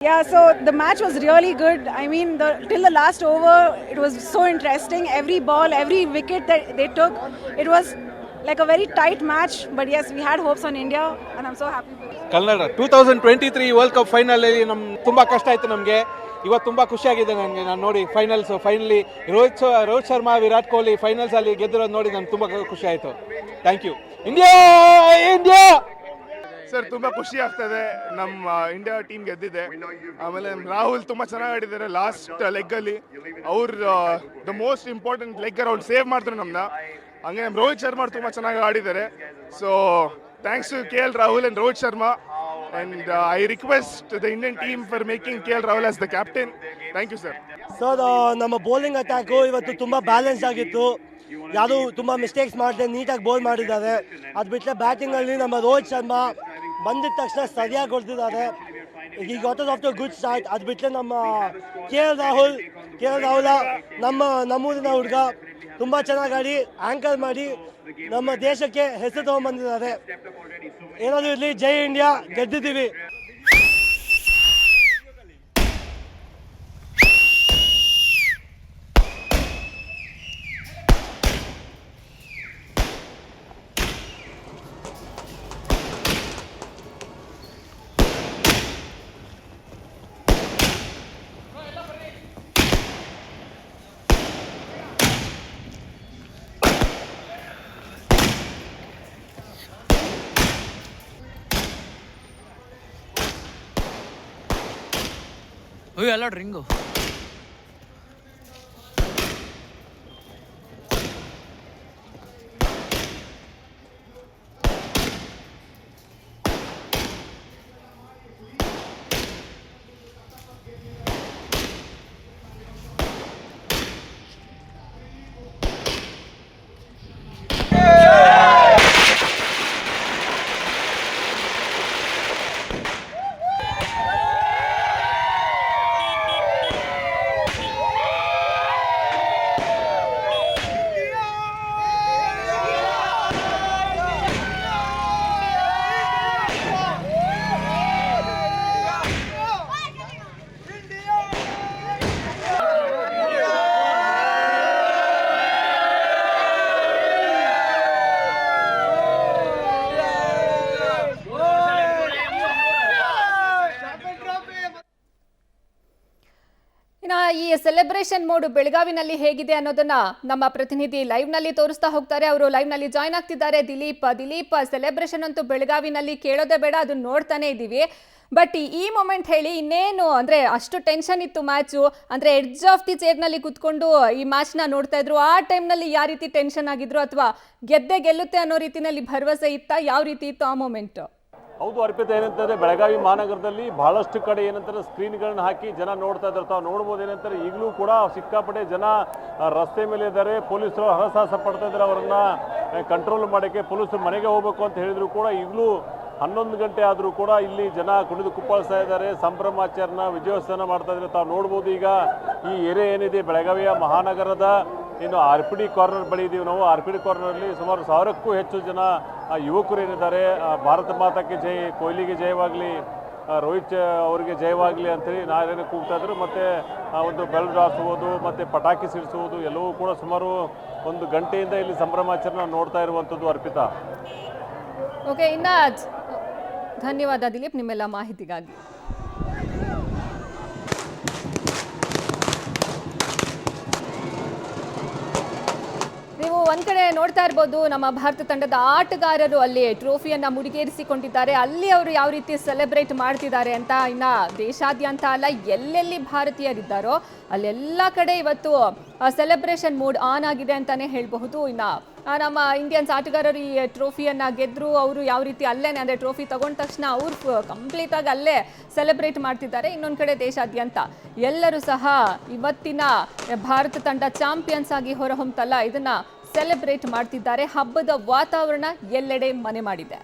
Yeah, so the match was really good. I mean, till the last over, it was so interesting. Every ball, every wicket that they took, it was like a very tight match. But yes, we had hopes on India, and I'm so happy for it. Kannada 2023 world cup final ಅಲ್ಲಿ ತುಂಬಾ ಕಷ್ಟ ಆಯ್ತು ನಮಗೆ. ಇವತ್ತು ತುಂಬಾ ಖುಷಿಯಾಗಿದೆ ನನಗೆ. ನಾನು ನೋಡಿ ಫೈನಲಿ ರೋಹಿತ್ ಶರ್ಮಾ, ವಿರಾಟ್ ಕೊಹ್ಲಿ ಫೈನಲ್ಸ್ ಅಲ್ಲಿ ಗೆದ್ದಿರೋದು ನೋಡಿ ನನಗೆ ತುಂಬಾ ಖುಷಿ ಆಯ್ತು. Thank you. India India sir ತುಂಬ ಖುಷಿ ಆಗ್ತದೆ. ನಮ್ಮ ಇಂಡಿಯಾ ಟೀಮ್ ಗೆದ್ದಿದೆ. ಆಮೇಲೆ ರಾಹುಲ್ ತುಂಬ ಚೆನ್ನಾಗಿ ಆಡಿದ್ದಾರೆ ಲಾಸ್ಟ್ ಲೆಗ್ಗಲ್ಲಿ. ಅವ್ರು ದ ಮೋಸ್ಟ್ ಇಂಪಾರ್ಟೆಂಟ್ ಲೆಗ್ಗರ್ ಅವ್ರು ಸೇವ್ ಮಾಡ್ತಾರೆ ನಮ್ಮನ್ನ. ಹಂಗೆ ನಮ್ಮ ರೋಹಿತ್ ಶರ್ಮಾ ತುಂಬ ಚೆನ್ನಾಗಿ ಆಡಿದ್ದಾರೆ. So thanks to KL Rahul and Rohit Sharma. And I request the Indian team for making KL Rahul as the captain. Thank you, sir. Sir, ನಮ್ಮ ಬೌಲಿಂಗ್ ಅಟ್ಯಾಕು ಇವತ್ತು ತುಂಬ ಬ್ಯಾಲೆನ್ಸ್ ಆಗಿತ್ತು. ಯಾರು ತುಂಬ ಮಿಸ್ಟೇಕ್ಸ್ ಮಾಡದೆ ನೀಟಾಗಿ ಬೌಲ್ ಮಾಡಿದ್ದಾರೆ. ಅದು ಬಿಟ್ಟರೆ ಬ್ಯಾಟಿಂಗಲ್ಲಿ ನಮ್ಮ ರೋಹಿತ್ ಶರ್ಮಾ ಬಂದಿದ ತಕ್ಷಣ ಸರಿಯಾಗಿ ಹೊಡೆದಿದ್ದಾರೆ. ಈ got off to good start. ಅದು ಬಿಟ್ಟರೆ ನಮ್ಮ KL ರಾಹುಲ್ ನಮ್ಮೂರಿನ ಹುಡುಗ ತುಂಬ ಚೆನ್ನಾಗಿ ಆಡಿ ಆ್ಯಂಕರ್ ಮಾಡಿ ನಮ್ಮ ದೇಶಕ್ಕೆ ಹೆಸರು ತಗೊಂಡ್ಬಂದಿದ್ದಾರೆ. ಏನಾದರೂ ಇರಲಿ, ಜೈ ಇಂಡಿಯಾ, ಗೆದ್ದಿದ್ದೀವಿ. ಎಲ್ಲ ಡ್ರಿಂಗು ಈ ಸೆಲೆಬ್ರೇಷನ್ ಮೋಡ್ ಬೆಳಗಾವಿನಲ್ಲಿ ಹೇಗಿದೆ ಅನ್ನೋದನ್ನ ನಮ್ಮ ಪ್ರತಿನಿಧಿ ಲೈವ್ ನಲ್ಲಿ ತೋರಿಸ್ತಾ ಹೋಗ್ತಾರೆ. ಅವರು ಲೈವ್ ನಲ್ಲಿ ಜಾಯ್ನ್ ಆಗ್ತಿದ್ದಾರೆ. ದಿಲೀಪ್, ಸೆಲೆಬ್ರೇಷನ್ ಅಂತೂ ಬೆಳಗಾವಿನಲ್ಲಿ ಕೇಳೋದೇ ಬೇಡ, ಅದನ್ನ ನೋಡ್ತಾನೆ ಇದ್ದೀವಿ. ಬಟ್ ಈ ಮೊಮೆಂಟ್ ಹೇಳಿ, ಇನ್ನೇನು ಅಂದ್ರೆ ಅಷ್ಟು ಟೆನ್ಷನ್ ಇತ್ತು ಮ್ಯಾಚು, ಅಂದ್ರೆ ಎಡ್ಜ್ ಆಫ್ ದಿ ಚೇರ್ ನಲ್ಲಿ ಕುತ್ಕೊಂಡು ಈ ಮ್ಯಾಚ್ ನ ನೋಡ್ತಾ ಇದ್ರು. ಆ ಟೈಮ್ ನಲ್ಲಿ ಯಾವ ರೀತಿ ಟೆನ್ಷನ್ ಆಗಿದ್ರು, ಅಥವಾ ಗೆಲ್ಲುತ್ತೆ ಅನ್ನೋ ರೀತಿನಲ್ಲಿ ಭರವಸೆ ಇತ್ತಾ? ಯಾವ ರೀತಿ ಇತ್ತು ಆ ಮೊಮೆಂಟ್? ಹೌದು ಅರ್ಪಿತ, ಏನಂತಂದರೆ ಬೆಳಗಾವಿ ಮಹಾನಗರದಲ್ಲಿ ಬಹಳಷ್ಟು ಕಡೆ ಏನಂತಾರೆ ಸ್ಕ್ರೀನ್ಗಳನ್ನ ಹಾಕಿ ಜನ ನೋಡ್ತಾ ಇದ್ದಾರೆ. ತಾವು ನೋಡ್ಬೋದು ಏನಂತಾರೆ ಈಗಲೂ ಕೂಡ ಸಿಕ್ಕಾಪಟ್ಟೆ ಜನ ರಸ್ತೆ ಮೇಲೆ ಇದ್ದಾರೆ. ಪೊಲೀಸರು ಹರಸಾಹಸ ಪಡ್ತಾ ಇದ್ದಾರೆ ಅವರನ್ನು ಕಂಟ್ರೋಲ್ ಮಾಡೋಕ್ಕೆ. ಪೊಲೀಸರು ಮನೆಗೆ ಹೋಗಬೇಕು ಅಂತ ಹೇಳಿದ್ರು ಕೂಡ ಈಗಲೂ 11 ಗಂಟೆ ಆದರೂ ಕೂಡ ಇಲ್ಲಿ ಜನ ಕುಣಿದು ಕುಪ್ಪಳಿಸ್ತಾ ಇದ್ದಾರೆ, ಸಂಭ್ರಮಾಚರಣೆ ವಿಜಯೋತ್ಸವ ಮಾಡ್ತಾ ಇದ್ದಾರೆ. ತಾವು ನೋಡ್ಬೋದು ಈಗ ಈ ಏರಿಯಾ ಏನಿದೆ ಬೆಳಗಾವಿಯ ಮಹಾನಗರದ ಇನ್ನು RPD ಕಾರ್ನರ್ ಬಳಿ ಇದ್ದೀವಿ ನಾವು. RPD ಕಾರ್ನರಲ್ಲಿ ಸುಮಾರು 1000ಕ್ಕೂ ಹೆಚ್ಚು ಜನ ಯುವಕರು ಏನಿದ್ದಾರೆ, ಭಾರತ ಮಾತಾಕ್ಕೆ ಜೈ, ಕೊಹ್ಲಿಗೆ ಜಯವಾಗಲಿ, ರೋಹಿತ್ ಅವರಿಗೆ ಜಯವಾಗಲಿ ಅಂತೇಳಿ ನಾವೇನು ಕೂಗ್ತಾ ಇದ್ರು. ಮತ್ತು ಒಂದು ಬೆಲ್ ರಾಸುವುದು ಮತ್ತು ಪಟಾಕಿ ಸಿಡಿಸುವುದು ಎಲ್ಲವೂ ಕೂಡ ಸುಮಾರು 1 ಗಂಟೆಯಿಂದ ಇಲ್ಲಿ ಸಂಭ್ರಮಾಚರಣೆ ನೋಡ್ತಾ ಇರುವಂಥದ್ದು ಅರ್ಪಿತಾ. ಓಕೆ, ಧನ್ಯವಾದ ದಿಲೀಪ್ ನಿಮ್ಮೆಲ್ಲ ಮಾಹಿತಿಗಾಗಿ. ನೀವು ಒಂದ್ ಕಡೆ ನೋಡ್ತಾ ಇರ್ಬೋದು, ನಮ್ಮ ಭಾರತ ತಂಡದ ಆಟಗಾರರು ಅಲ್ಲಿ ಟ್ರೋಫಿಯನ್ನ ಮುಡಿಗೇರಿಸಿಕೊಂಡಿದ್ದಾರೆ. ಅಲ್ಲಿ ಅವರು ಯಾವ ರೀತಿ ಸೆಲೆಬ್ರೇಟ್ ಮಾಡ್ತಿದ್ದಾರೆ ಅಂತ, ಇನ್ನ ದೇಶಾದ್ಯಂತ ಅಲ್ಲ, ಎಲ್ಲೆಲ್ಲಿ ಭಾರತೀಯರಿದ್ದಾರೋ ಅಲ್ಲೆಲ್ಲ ಕಡೆ ಇವತ್ತು ಸೆಲೆಬ್ರೇಷನ್ ಮೂಡ್ ಆನ್ ಆಗಿದೆ ಅಂತಾನೆ ಹೇಳಬಹುದು. ಇನ್ನ ನಮ್ಮ ಇಂಡಿಯನ್ಸ್ ಆಟಗಾರರು ಈ ಟ್ರೋಫಿಯನ್ನ ಗೆದ್ರು. ಅವರು ಯಾವ ರೀತಿ ಅಲ್ಲೇನೆ, ಅಂದ್ರೆ ಟ್ರೋಫಿ ತಗೊಂಡ ತಕ್ಷಣ ಅವ್ರು ಕಂಪ್ಲೀಟ್ ಆಗಿ ಅಲ್ಲೇ ಸೆಲೆಬ್ರೇಟ್ ಮಾಡ್ತಿದ್ದಾರೆ. ಇನ್ನೊಂದು ಕಡೆ ದೇಶಾದ್ಯಂತ ಎಲ್ಲರೂ ಸಹ ಇವತ್ತಿನ ಭಾರತ ತಂಡ ಚಾಂಪಿಯನ್ಸ್ ಆಗಿ ಹೊರಹೊಮ್ಮತಲ್ಲ, ಇದನ್ನ ಸೆಲೆಬ್ರೇಟ್ ಮಾಡ್ತಿದ್ದಾರೆ. ಹಬ್ಬದ ವಾತಾವರಣ ಎಲ್ಲೆಡೆ ಮನೆ ಮಾಡಿದೆ.